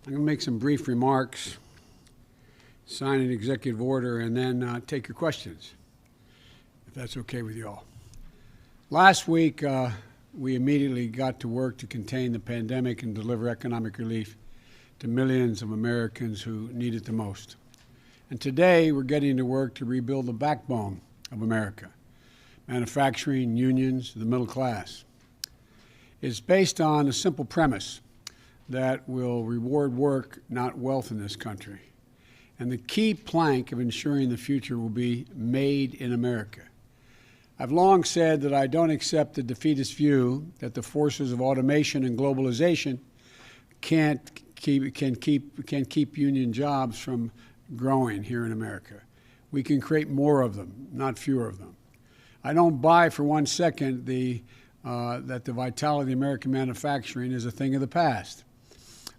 I'm going to make some brief remarks, sign an executive order, and then take your questions, if that's okay with you all. Last week, we immediately got to work to contain the pandemic and deliver economic relief to millions of Americans who need it the most. And today, we're getting to work to rebuild the backbone of America: manufacturing, unions, the middle class. It's based on a simple premise that will reward work, not wealth, in this country. And the key plank of ensuring the future will be made in America. I've long said that I don't accept the defeatist view that the forces of automation and globalization can keep union jobs from growing here in America. We can create more of them, not fewer of them. I don't buy for 1 second that the vitality of American manufacturing is a thing of the past.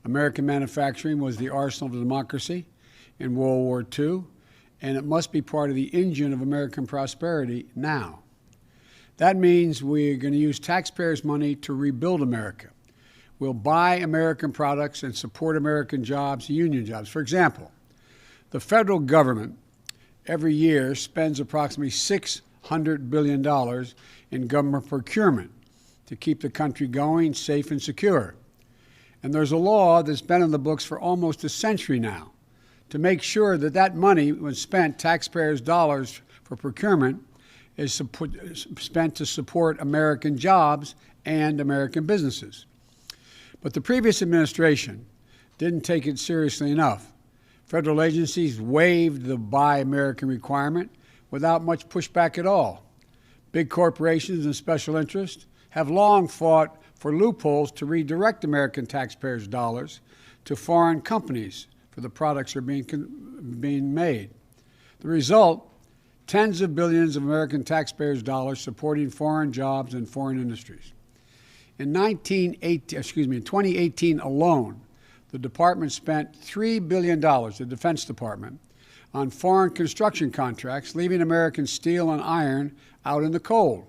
American manufacturing was the arsenal of democracy in World War II, and it must be part of the engine of American prosperity now. That means we're going to use taxpayers' money to rebuild America. We'll buy American products and support American jobs, union jobs. For example, the federal government every year spends approximately $600 billion in government procurement to keep the country going, safe and secure. And there's a law that's been in the books for almost a century now to make sure that that money, when spent, taxpayers' dollars for procurement, is spent to support American jobs and American businesses. But the previous administration didn't take it seriously enough. Federal agencies waived the Buy American requirement without much pushback at all. Big corporations and special interests have long fought for loopholes to redirect American taxpayers' dollars to foreign companies for the products that are being made. The result, tens of billions of American taxpayers' dollars supporting foreign jobs and foreign industries. In 2018 alone, the department spent $3 billion, the Defense Department, on foreign construction contracts, leaving American steel and iron out in the cold.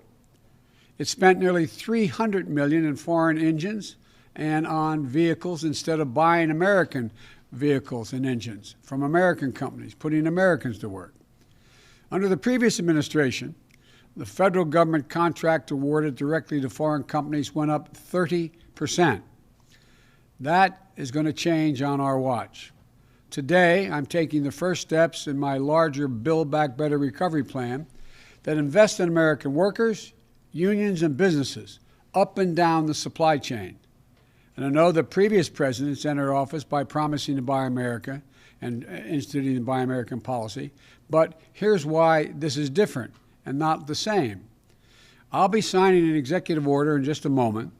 It spent nearly $300 million in foreign engines and on vehicles instead of buying American vehicles and engines from American companies, putting Americans to work. Under the previous administration, the federal government contract awarded directly to foreign companies went up 30%. That is going to change on our watch. Today, I'm taking the first steps in my larger Build Back Better recovery plan that invests in American workers, unions, and businesses up and down the supply chain. And I know that previous presidents entered office by promising to buy America and instituting the Buy American policy, but here's why this is different and not the same. I'll be signing an executive order in just a moment,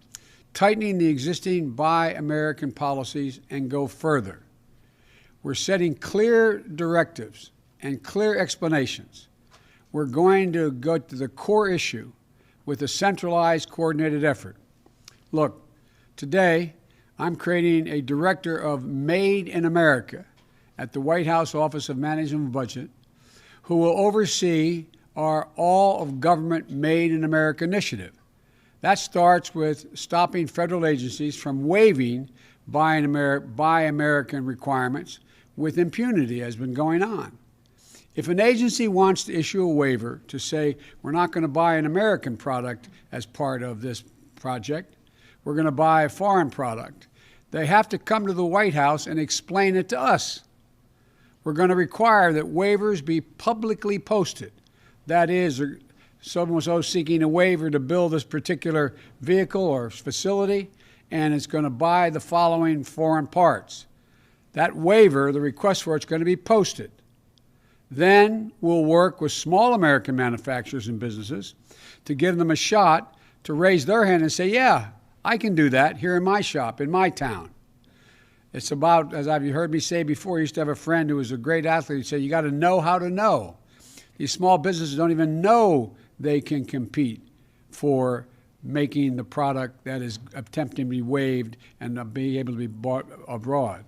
tightening the existing Buy American policies and go further. We're setting clear directives and clear explanations. We're going to go to the core issue with a centralized, coordinated effort. Look, today, I'm creating a director of Made in America at the White House Office of Management and Budget, who will oversee our All of Government Made in America initiative. That starts with stopping federal agencies from waiving Buy American requirements with impunity, as has been going on. If an agency wants to issue a waiver to say we're not going to buy an American product as part of this project, we're going to buy a foreign product, they have to come to the White House and explain it to us. We're going to require that waivers be publicly posted. That is, someone seeking a waiver to build this particular vehicle or facility, and it's going to buy the following foreign parts. That waiver, the request for it's going to be posted. Then we'll work with small American manufacturers and businesses to give them a shot to raise their hand and say, yeah, I can do that here in my shop, in my town. It's about, as you've heard me say before, I used to have a friend who was a great athlete who said, you got to know how to know. These small businesses don't even know they can compete for making the product that is attempting to be waived and be able to be bought abroad.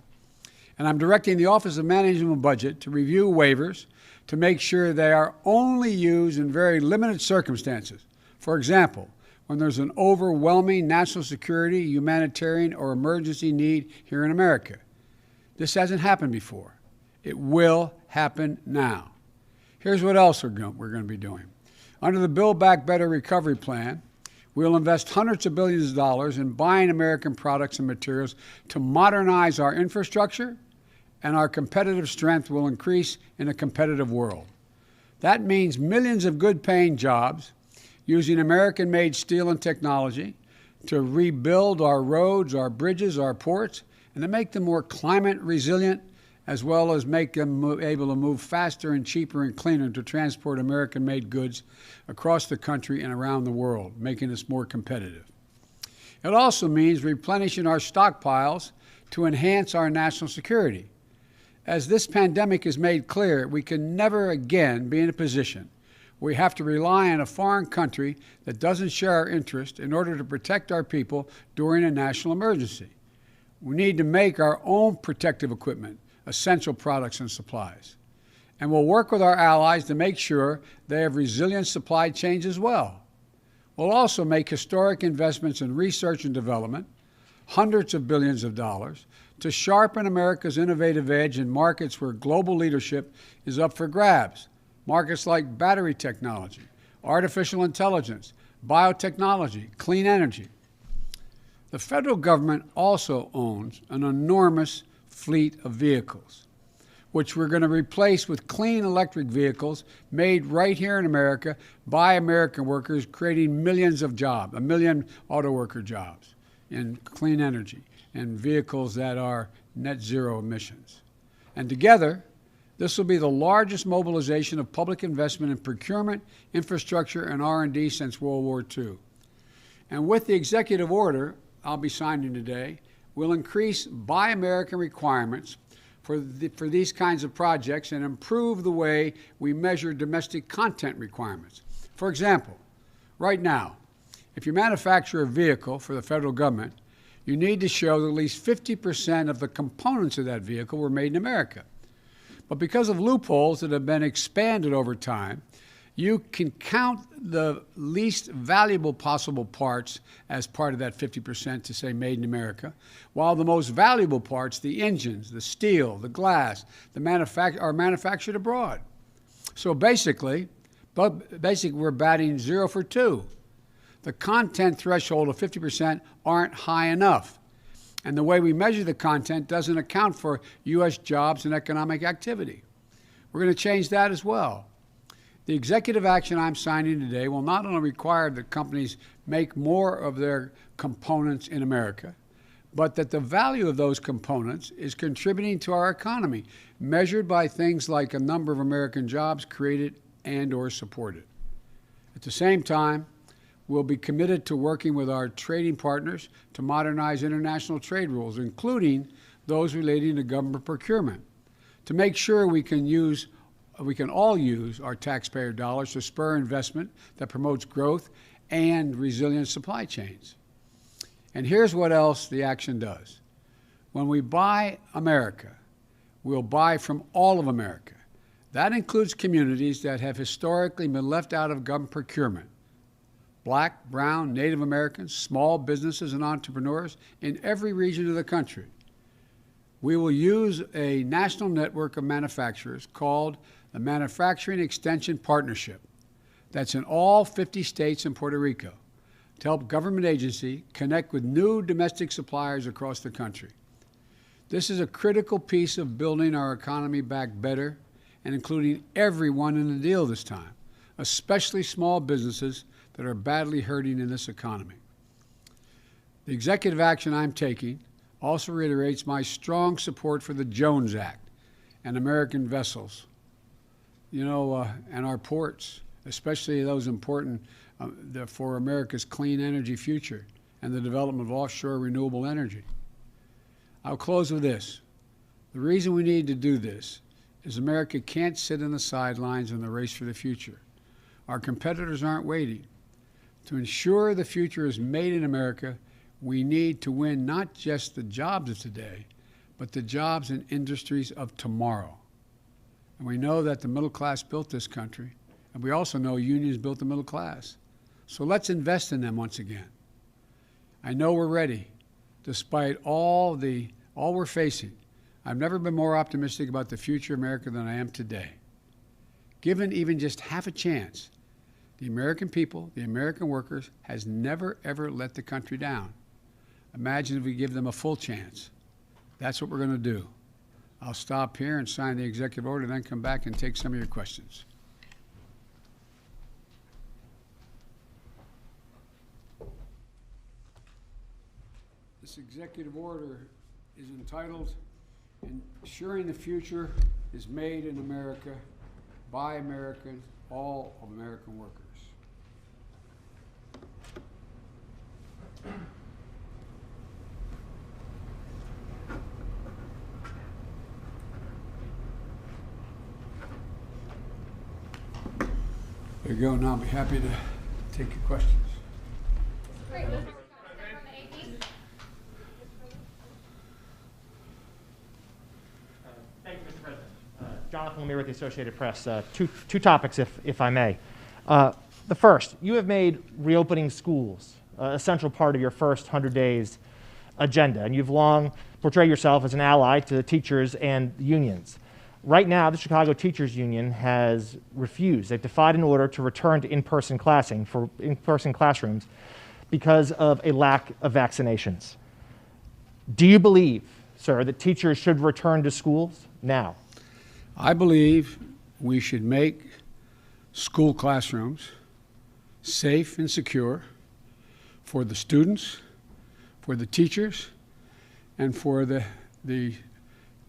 And I'm directing the Office of Management and Budget to review waivers to make sure they are only used in very limited circumstances. For example, when there's an overwhelming national security, humanitarian, or emergency need here in America. This hasn't happened before. It will happen now. Here's what else we're going to be doing. Under the Build Back Better recovery plan, we'll invest hundreds of billions of dollars in buying American products and materials to modernize our infrastructure, and our competitive strength will increase in a competitive world. That means millions of good-paying jobs using American-made steel and technology to rebuild our roads, our bridges, our ports, and to make them more climate resilient, as well as make them able to move faster and cheaper and cleaner to transport American-made goods across the country and around the world, making us more competitive. It also means replenishing our stockpiles to enhance our national security. As this pandemic has made clear, we can never again be in a position where we have to rely on a foreign country that doesn't share our interest in order to protect our people during a national emergency. We need to make our own protective equipment, essential products and supplies. And we'll work with our allies to make sure they have resilient supply chains as well. We'll also make historic investments in research and development, hundreds of billions of dollars, to sharpen America's innovative edge in markets where global leadership is up for grabs. Markets like battery technology, artificial intelligence, biotechnology, clean energy. The federal government also owns an enormous fleet of vehicles, which we're going to replace with clean electric vehicles made right here in America by American workers, creating millions of jobs, 1 million auto worker jobs in clean energy and vehicles that are net zero emissions. And together, this will be the largest mobilization of public investment in procurement, infrastructure, and R&D since World War II. And with the executive order I'll be signing today, we'll increase Buy American requirements for these kinds of projects and improve the way we measure domestic content requirements. For example, right now, if you manufacture a vehicle for the federal government, you need to show that at least 50% of the components of that vehicle were made in America. But because of loopholes that have been expanded over time, you can count the least valuable possible parts as part of that 50% to say made in America, while the most valuable parts, the engines, the steel, the glass, are manufactured abroad. So basically, we're batting 0 for 2. The content threshold of 50% aren't high enough. And the way we measure the content doesn't account for U.S. jobs and economic activity. We're going to change that as well. The executive action I'm signing today will not only require that companies make more of their components in America, but that the value of those components is contributing to our economy, measured by things like a number of American jobs created and or supported. At the same time, we'll be committed to working with our trading partners to modernize international trade rules, including those relating to government procurement, to make sure we can all use our taxpayer dollars to spur investment that promotes growth and resilient supply chains. And here's what else the action does. When we buy America, we'll buy from all of America. That includes communities that have historically been left out of government procurement. Black, brown, Native Americans, small businesses and entrepreneurs in every region of the country. We will use a national network of manufacturers called the Manufacturing Extension Partnership that's in all 50 states and Puerto Rico to help government agencies connect with new domestic suppliers across the country. This is a critical piece of building our economy back better and including everyone in the deal this time, especially small businesses that are badly hurting in this economy. The executive action I'm taking also reiterates my strong support for the Jones Act and American vessels, and our ports, especially those important for America's clean energy future and the development of offshore renewable energy. I'll close with this. The reason we need to do this is America can't sit on the sidelines in the race for the future. Our competitors aren't waiting. To ensure the future is made in America, we need to win not just the jobs of today, but the jobs and industries of tomorrow. And we know that the middle class built this country, and we also know unions built the middle class. So let's invest in them once again. I know we're ready. Despite all we're facing, I've never been more optimistic about the future of America than I am today. Given even just half a chance, the American people, the American workers, has never, ever let the country down. Imagine if we give them a full chance. That's what we're going to do. I'll stop here and sign the executive order, and then come back and take some of your questions. This executive order is entitled, "Ensuring the Future is Made in America by Americans, all of American workers." There you go. Now I'll be happy to take your questions. Great. Thank you, Mr. President. Jonathan Lemire with the Associated Press. Two topics, if I may. The first, you have made reopening schools a central part of your first 100 days agenda, and you've long portrayed yourself as an ally to the teachers and unions. Right now, the Chicago Teachers Union has refused. They've defied an order to return to in-person classrooms because of a lack of vaccinations. Do you believe, sir, that teachers should return to schools now? I believe we should make school classrooms safe and secure for the students, for the teachers, and for the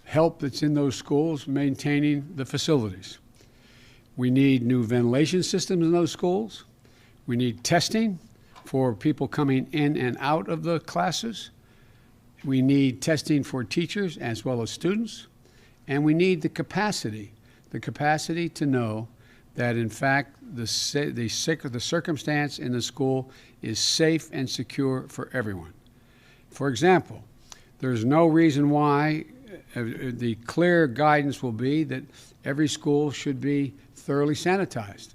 help that's in those schools maintaining the facilities. We need new ventilation systems in those schools. We need testing for people coming in and out of the classes. We need testing for teachers as well as students. And we need the capacity to know that, in fact, the circumstance in the school is safe and secure for everyone. For example, there's no reason why the clear guidance will be that every school should be thoroughly sanitized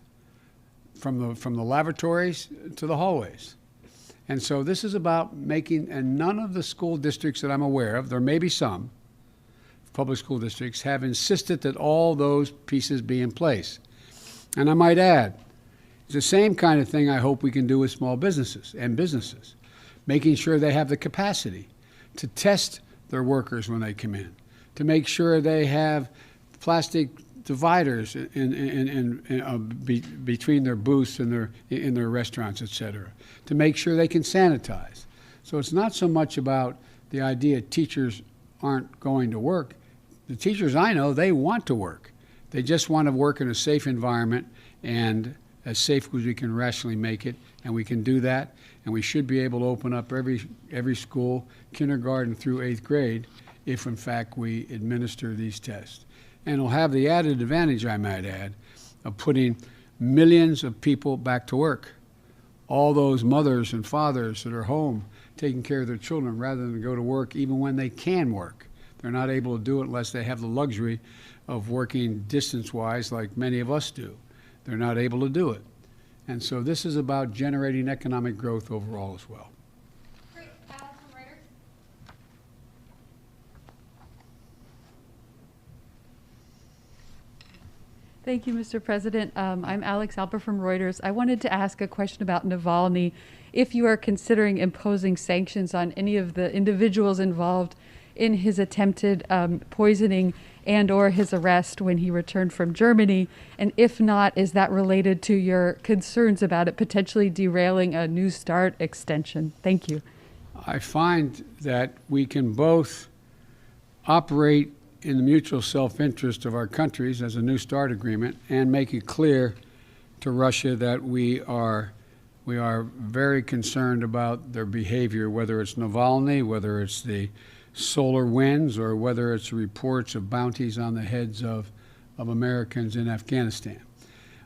from the lavatories to the hallways. And so this is about making, and none of the school districts that I'm aware of, there may be some, public school districts, have insisted that all those pieces be in place. And I might add, it's the same kind of thing I hope we can do with small businesses and businesses, making sure they have the capacity to test their workers when they come in, to make sure they have plastic dividers between their booths and in their restaurants, et cetera, to make sure they can sanitize. So it's not so much about the idea teachers aren't going to work. The teachers I know, they want to work. They just want to work in a safe environment, and as safe as we can rationally make it, and we can do that, and we should be able to open up every school, kindergarten through 8th grade, if in fact we administer these tests. And it'll have the added advantage, I might add, of putting millions of people back to work. All those mothers and fathers that are home taking care of their children rather than go to work even when they can work. They're not able to do it unless they have the luxury of working distance-wise like many of us do. They're not able to do it. And so this is about generating economic growth overall as well. Great. Alex from Reuters. Thank you, Mr. President. I'm Alex Alper from Reuters. I wanted to ask a question about Navalny. If you are considering imposing sanctions on any of the individuals involved in his attempted poisoning and or his arrest when he returned from Germany, and if not, is that related to your concerns about it potentially derailing a New START extension? Thank you. I find that we can both operate in the mutual self-interest of our countries as a New START agreement and make it clear to Russia that we are very concerned about their behavior, whether it's Navalny, whether it's the solar winds, or whether it's reports of bounties on the heads of Americans in Afghanistan.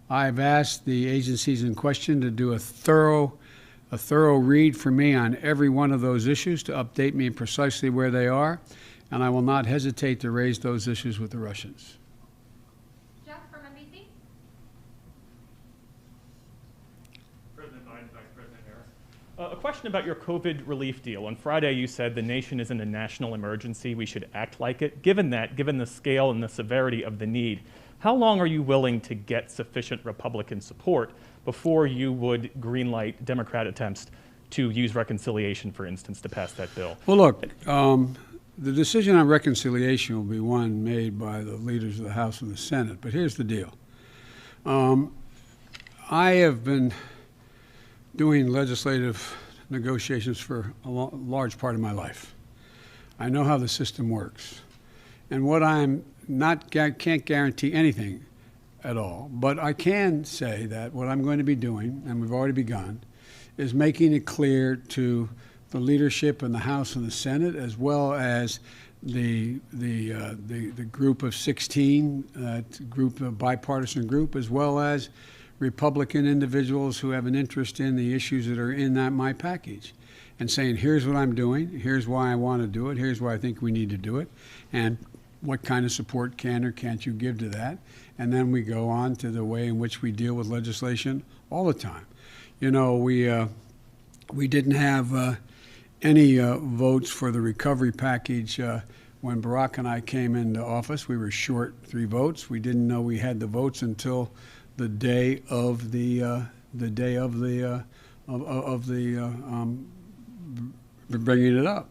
I've asked the agencies in question to do a thorough read for me on every one of those issues, to update me precisely where they are, and I will not hesitate to raise those issues with the Russians. Jeff from NBC. President Biden, Vice President Harris. A question about your COVID relief deal. On Friday, you said the nation is in a national emergency. We should act like it. Given the scale and the severity of the need, how long are you willing to get sufficient Republican support before you would greenlight Democrat attempts to use reconciliation, for instance, to pass that bill? Well, look, the decision on reconciliation will be one made by the leaders of the House and the Senate. But here's the deal. I have been doing legislative negotiations for a large part of my life. I know how the system works. And what I'm not, can't guarantee anything at all, but I can say that what I'm going to be doing, and we've already begun, is making it clear to the leadership in the House and the Senate, as well as the group of 16, group, a bipartisan group, as well as Republican individuals who have an interest in the issues that are in my package, and saying, here's what I'm doing, here's why I want to do it, here's why I think we need to do it, and what kind of support can or can't you give to that. And then we go on to the way in which we deal with legislation all the time. You know, we didn't have any votes for the recovery package when Barack and I came into office. We were short 3 votes. We didn't know we had the votes until the day of bringing it up.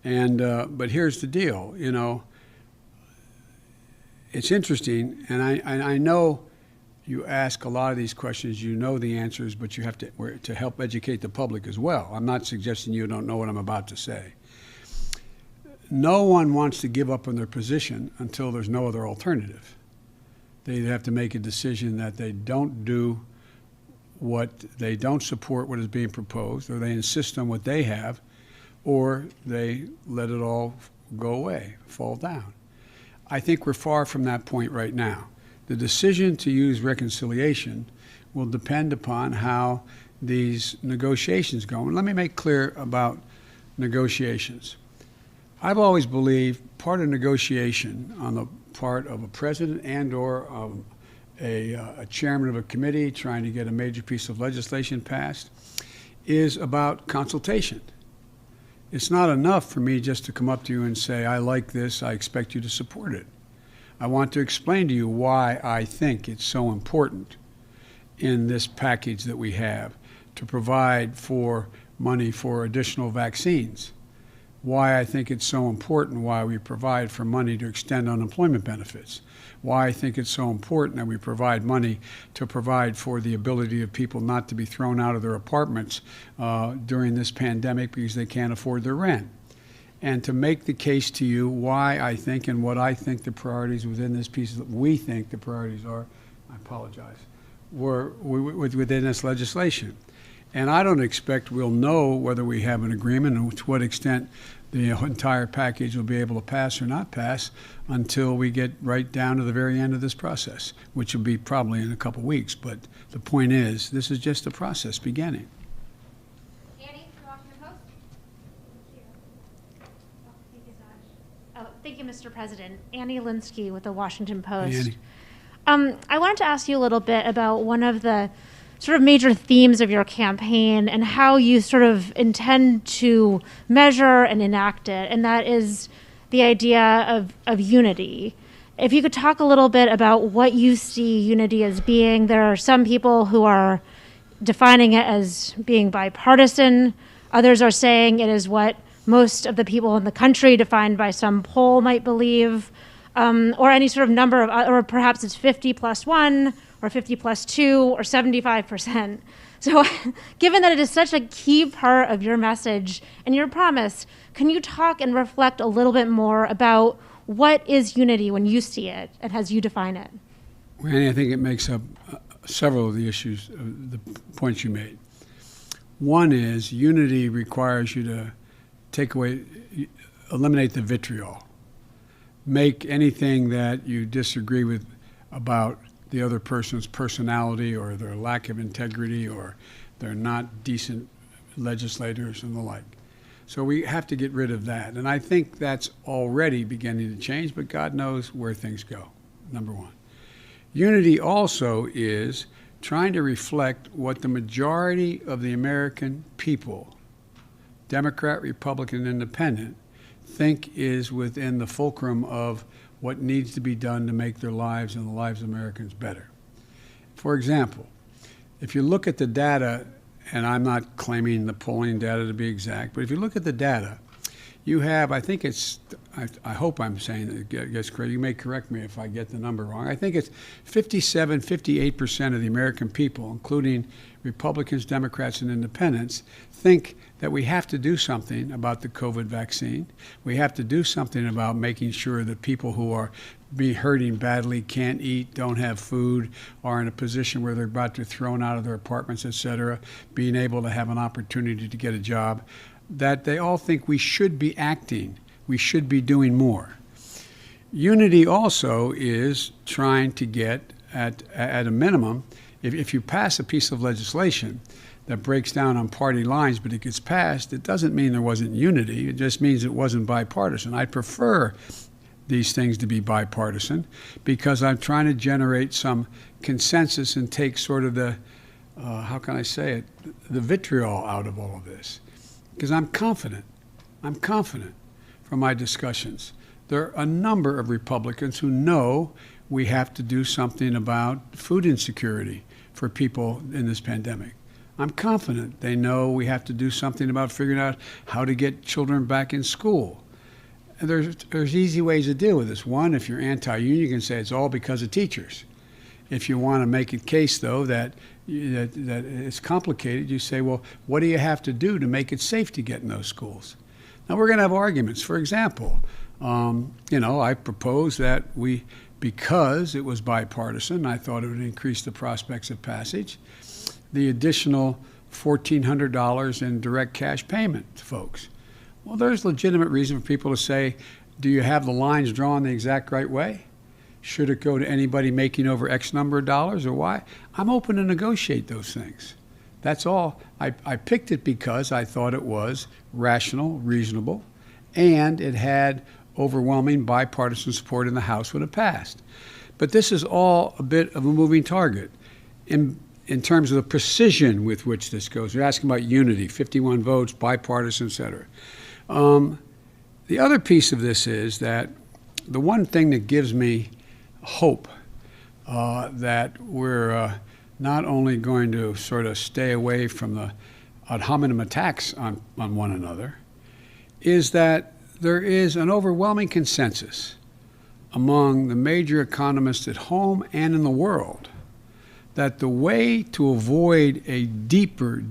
And but here's the deal, you know, it's interesting, and I know you ask a lot of these questions, you know the answers, but you have to help educate the public as well. I'm not suggesting you don't know what I'm about to say. No one wants to give up on their position until there's no other alternative. They have to make a decision that they don't support what is being proposed, or they insist on what they have, or they let it all go away, fall down. I think we're far from that point right now. The decision to use reconciliation will depend upon how these negotiations go. And let me make clear about negotiations. I've always believed part of negotiation on the part of a president and or a chairman of a committee trying to get a major piece of legislation passed is about consultation. It's not enough for me just to come up to you and say, I like this, I expect you to support it. I want to explain to you why I think it's so important in this package that we have to provide for money for additional vaccines, why I think it's so important why we provide for money to extend unemployment benefits, why I think it's so important that we provide money to provide for the ability of people not to be thrown out of their apartments during this pandemic because they can't afford their rent. And to make the case to you why I think and what I think the priorities within this piece, that we think the priorities are, I apologize, were within this legislation. And I don't expect we'll know whether we have an agreement and to what extent the entire package will be able to pass or not pass until we get right down to the very end of this process, which will be probably in a couple weeks. But the point is, this is just a process beginning. Annie, the Washington Post. Thank you, Mr. President. Annie Linsky with the Washington Post. Annie. I wanted to ask you a little bit about one of the sort of major themes of your campaign and how you sort of intend to measure and enact it, and that is the idea of unity. If you could talk a little bit about what you see unity as being. There are some people who are defining it as being bipartisan. Others are saying it is what most of the people in the country, defined by some poll, might believe, or any sort of number of, or perhaps it's 50 plus 1, or 50 plus 2, or 75%. So given that it is such a key part of your message and your promise, can you talk and reflect a little bit more about what is unity when you see it and as you define it? Well, Annie, I think it makes up several of the issues, the points you made. One is unity requires you to eliminate the vitriol. Make anything that you disagree with about the other person's personality or their lack of integrity or they're not decent legislators and the like. So we have to get rid of that. And I think that's already beginning to change, but God knows where things go, number one. Unity also is trying to reflect what the majority of the American people Democrat, Republican, Independent, think is within the fulcrum of what needs to be done to make their lives and the lives of Americans better. For example, if you look at the data, and I'm not claiming the polling data to be exact, but if you look at the data, you have, I think it's, I hope I'm saying it gets correct. You may correct me if I get the number wrong. I think it's 57, 58% of the American people, including Republicans, Democrats, and Independents, think that we have to do something about the COVID vaccine. We have to do something about making sure that people who are hurting badly, can't eat, don't have food, are in a position where they're about to be thrown out of their apartments, et cetera, being able to have an opportunity to get a job, that they all think we should be acting, we should be doing more. Unity also is trying to get, at a minimum, if you pass a piece of legislation that breaks down on party lines, but it gets passed, it doesn't mean there wasn't unity. It just means it wasn't bipartisan. I prefer these things to be bipartisan because I'm trying to generate some consensus and take sort of the, how can I say it, the vitriol out of all of this. Because I'm confident from my discussions. There are a number of Republicans who know we have to do something about food insecurity for people in this pandemic. I'm confident they know we have to do something about figuring out how to get children back in school. And there's easy ways to deal with this. One, if you're anti-union, you can say it's all because of teachers. If you want to make a case, though, that it's complicated, you say, well, what do you have to do to make it safe to get in those schools? Now, we're going to have arguments. For example, I propose that because it was bipartisan, I thought it would increase the prospects of passage, the additional $1,400 in direct cash payment to folks. Well, there's legitimate reason for people to say, do you have the lines drawn the exact right way? Should it go to anybody making over X number of dollars or why? I'm open to negotiate those things. That's all. I picked it because I thought it was rational, reasonable, and it had overwhelming bipartisan support in the House when it passed. But this is all a bit of a moving target in terms of the precision with which this goes. You're asking about unity, 51 votes, bipartisan, et cetera. The other piece of this is that the one thing that gives me hope that we're not only going to sort of stay away from the ad hominem attacks on one another is that there is an overwhelming consensus among the major economists at home and in the world that the way to avoid a deeper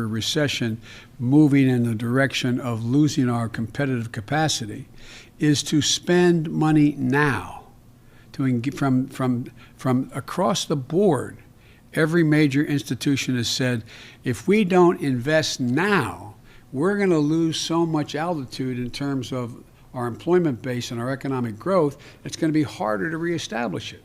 recession moving in the direction of losing our competitive capacity is to spend money now. From across the board, every major institution has said, if we don't invest now, we're going to lose so much altitude in terms of our employment base and our economic growth, it's going to be harder to reestablish it.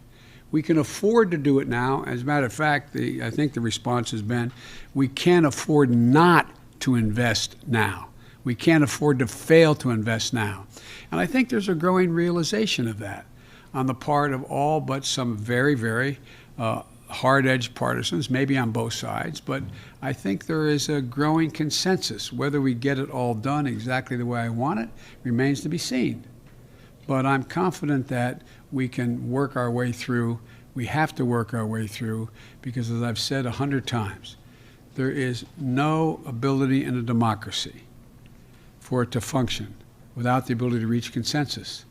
We can afford to do it now. As a matter of fact, I think the response has been, we can't afford not to invest now. We can't afford to fail to invest now. And I think there's a growing realization of that on the part of all but some very hard-edged partisans, maybe on both sides, but I think there is a growing consensus. Whether we get it all done exactly the way I want it remains to be seen. But I'm confident that we can work our way through. We have to work our way through because, as I've said 100 times, there is no ability in a democracy for it to function without the ability to reach consensus.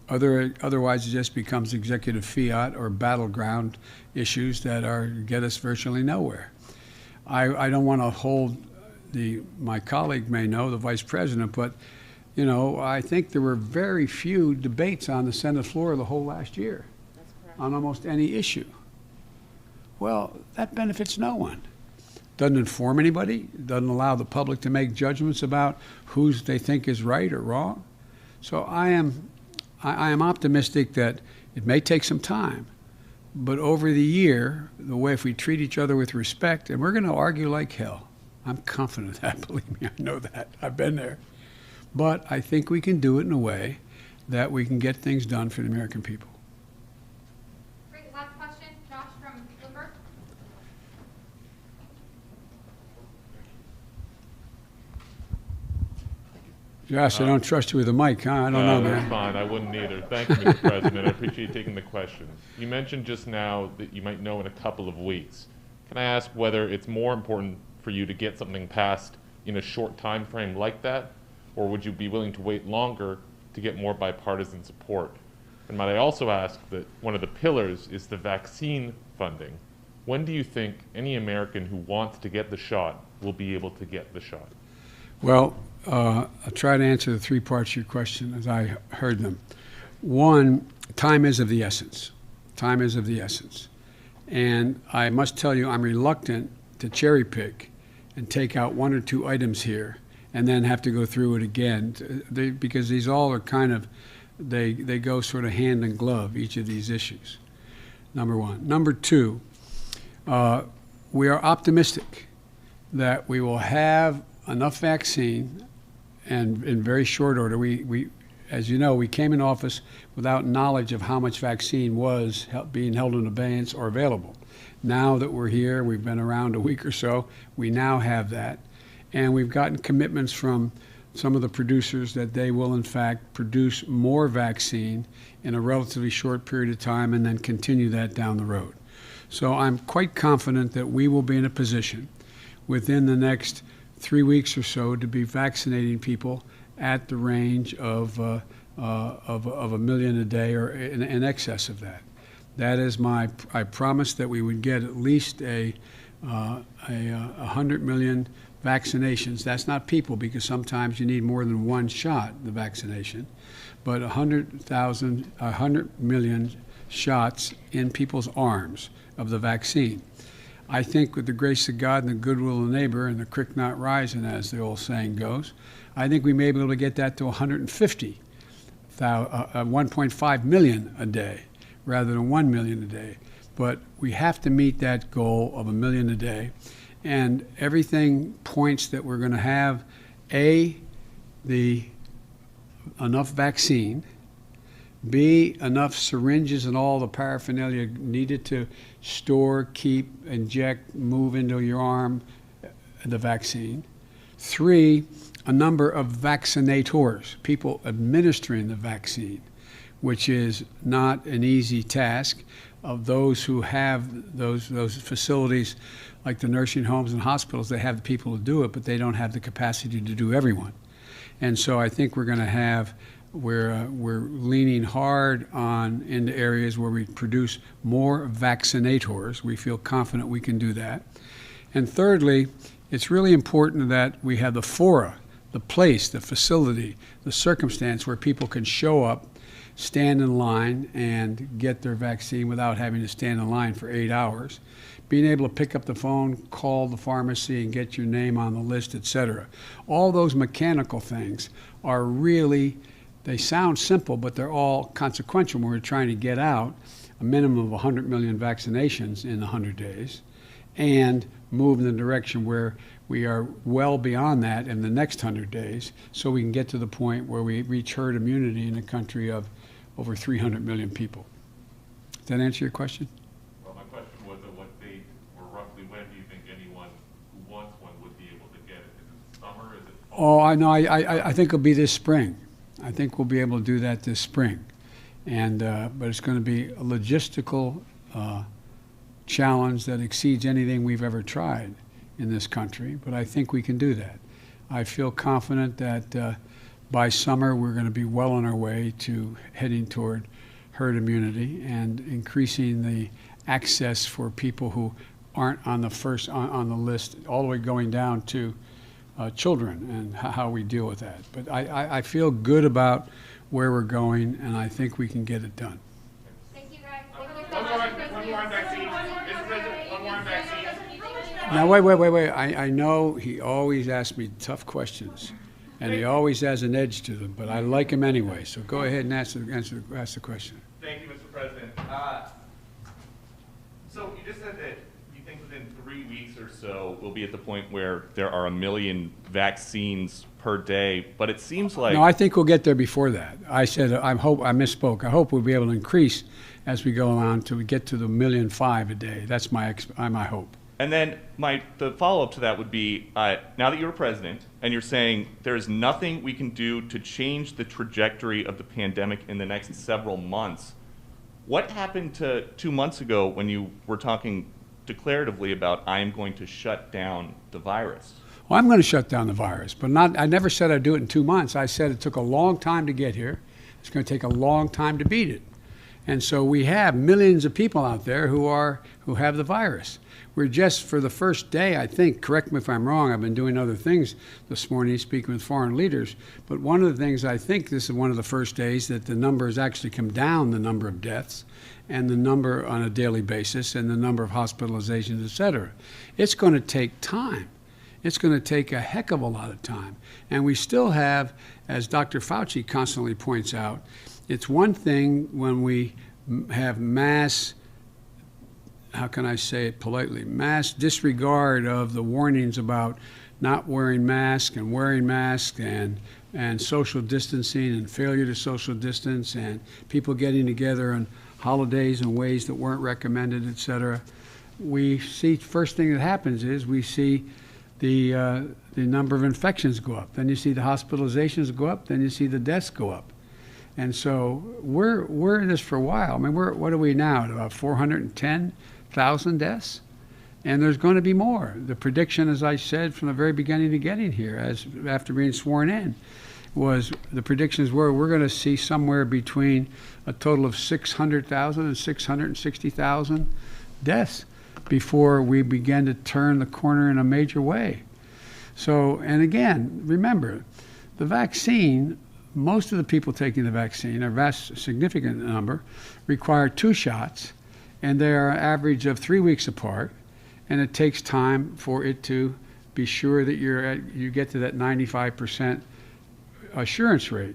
Otherwise, it just becomes executive fiat or battleground issues that get us virtually nowhere. I don't want to hold my colleague may know, the vice president, but I think there were very few debates on the Senate floor the whole last year on almost any issue. Well, that benefits no one. Doesn't inform anybody, doesn't allow the public to make judgments about who they think is right or wrong. So I am optimistic that it may take some time, but over the year, the way if we treat each other with respect, and we're going to argue like hell. I'm confident of that, believe me, I know that. I've been there. But I think we can do it in a way that we can get things done for the American people. Great. Last question, Josh from Bloomberg. Josh, I don't trust you with a mic, huh? I don't know, That's man. fine. I wouldn't either. Thank you, Mr. President. I appreciate you taking the question. You mentioned just now that you might know in a couple of weeks. Can I ask whether it's more important for you to get something passed in a short time frame like that, or would you be willing to wait longer to get more bipartisan support? And might I also ask that one of the pillars is the vaccine funding. When do you think any American who wants to get the shot will be able to get the shot? Well, I'll try to answer the three parts of your question as I heard them. One, time is of the essence. Time is of the essence. And I must tell you, I'm reluctant to cherry pick and take out one or two items here and then have to go through it again, because these all are kind of, they go sort of hand in glove, each of these issues, number one. Number two, we are optimistic that we will have enough vaccine, and in very short order. We, as you know, we came in office without knowledge of how much vaccine was being held in abeyance or available. Now that we're here, we've been around a week or so, we now have that. And we've gotten commitments from some of the producers that they will, in fact, produce more vaccine in a relatively short period of time and then continue that down the road. So I'm quite confident that we will be in a position within the next 3 weeks or so to be vaccinating people at the range of 1 million a day or in excess of that. That is I promised that we would get at least 100 million vaccinations. That's not people, because sometimes you need more than one shot, the vaccination, but 100 million shots in people's arms of the vaccine. I think with the grace of God and the goodwill of the neighbor and the creek not rising, as the old saying goes, I think we may be able to get that to 1.5 million a day rather than 1 million a day. But we have to meet that goal of 1 million a day. And everything points that we're going to have, enough vaccine, B, enough syringes and all the paraphernalia needed to store, keep, inject, move into your arm the vaccine. 3, a number of vaccinators, people administering the vaccine, which is not an easy task. Of those who have those facilities, like the nursing homes and hospitals, they have the people to do it, but they don't have the capacity to do everyone. And so I think we're going to have, we're leaning hard on into areas where we produce more vaccinators. We feel confident we can do that. And thirdly, it's really important that we have the fora, the place, the facility, the circumstance where people can show up, stand in line, and get their vaccine without having to stand in line for 8 hours. Being able to pick up the phone, call the pharmacy, and get your name on the list, et cetera. All those mechanical things are really, they sound simple, but they're all consequential when we're trying to get out a minimum of 100 million vaccinations in 100 days and move in the direction where we are well beyond that in the next 100 days, so we can get to the point where we reach herd immunity in a country of over 300 million people. Does that answer your question? Well, my question was at what date or roughly when do you think anyone who wants one would be able to get it? Is it summer? Is it fall? Oh, I know. I think it'll be this spring. I think we'll be able to do that this spring. And but it's going to be a logistical challenge that exceeds anything we've ever tried in this country. But I think we can do that. I feel confident that by summer we're going to be well on our way to heading toward herd immunity and increasing the access for people who aren't on the on the list, all the way going down to children, and how we deal with that. But I feel good about where we're going, and I think we can get it done. Thank you, guys. One more on vaccine. Mr. President, one more on vaccine. Now, wait. I know he always asks me tough questions, and he always has an edge to them, but I like him anyway. So go ahead and ask the question. Thank you, Mr. President. So you just said that you think within 3 weeks or so we'll be at the point where there are 1 million vaccines per day, but it seems like... No, I think we'll get there before that. I said I misspoke. I hope we'll be able to increase as we go along till we get to the 1.5 million a day. That's my hope. And then the follow-up to that would be, now that you're president and you're saying there is nothing we can do to change the trajectory of the pandemic in the next several months, what happened to 2 months ago when you were talking declaratively about I am going to shut down the virus? Well, I'm going to shut down the virus, but I never said I'd do it in 2 months. I said it took a long time to get here. It's going to take a long time to beat it. And so we have millions of people out there who have the virus. We're just, for the first day, I think, correct me if I'm wrong, I've been doing other things this morning, speaking with foreign leaders, but one of the things I think this is one of the first days that the number has actually come down, the number of deaths and the number on a daily basis and the number of hospitalizations, et cetera. It's going to take time. It's going to take a heck of a lot of time. And we still have, as Dr. Fauci constantly points out, it's one thing when we have mass, how can I say it politely, mass disregard of the warnings about not wearing masks and wearing masks and social distancing and failure to social distance and people getting together on holidays in ways that weren't recommended, et cetera. We see, first thing that happens is we see the number of infections go up. Then you see the hospitalizations go up. Then you see the deaths go up. And so we're in this for a while. I mean, what are we now at about 410,000 deaths? And there's going to be more. The prediction, as I said from the very beginning of getting here, after being sworn in, was the predictions were we're going to see somewhere between a total of 600,000 and 660,000 deaths before we begin to turn the corner in a major way. So, and again, remember, the vaccine, most of the people taking the vaccine, a vast significant number, require 2 shots, and they are an average of 3 weeks apart, and it takes time for it to be sure that you get to that 95% assurance rate.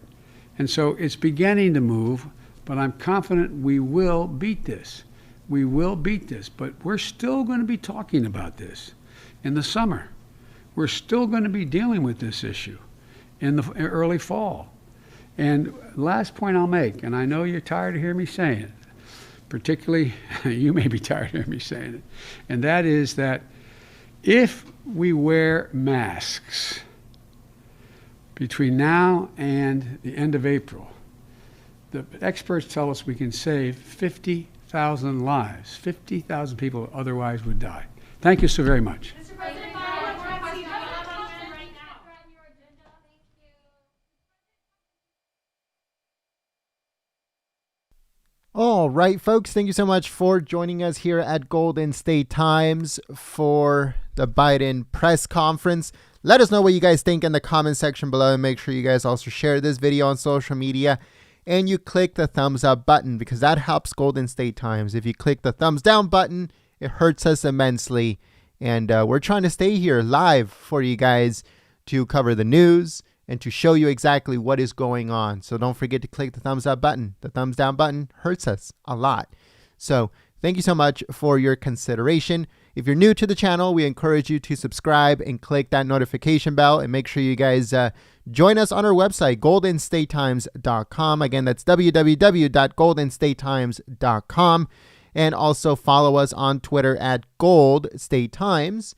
And so it's beginning to move, but I'm confident we will beat this. We will beat this, but we're still going to be talking about this in the summer. We're still going to be dealing with this issue in the early fall. And last point I'll make, and I know you're tired of hearing me saying it, particularly you may be tired of hearing me saying it, and that is that if we wear masks between now and the end of April, the experts tell us we can save 50,000 lives. 50,000 people otherwise would die. Thank you so very much. Mr. President, right now. All right, folks, thank you so much for joining us here at Golden State Times for the Biden press conference. Let us know what you guys think in the comment section below, and make sure you guys also share this video on social media and you click the thumbs up button, because that helps Golden State Times. If you click the thumbs down button, it hurts us immensely. And we're trying to stay here live for you guys to cover the news and to show you exactly what is going on. So don't forget to click the thumbs up button. The thumbs down button hurts us a lot. So thank you so much for your consideration. If you're new to the channel, we encourage you to subscribe and click that notification bell, and make sure you guys join us on our website, goldenstatetimes.com. Again, that's www.goldenstatetimes.com. And also follow us on Twitter at Gold State Times.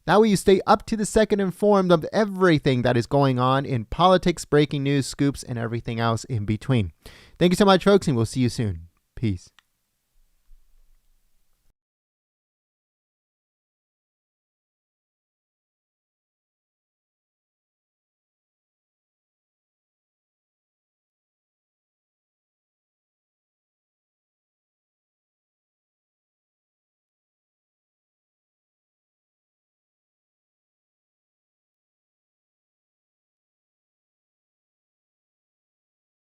That way you stay up to the second informed of everything that is going on in politics, breaking news, scoops, and everything else in between. Thank you so much, folks, and we'll see you soon. Peace.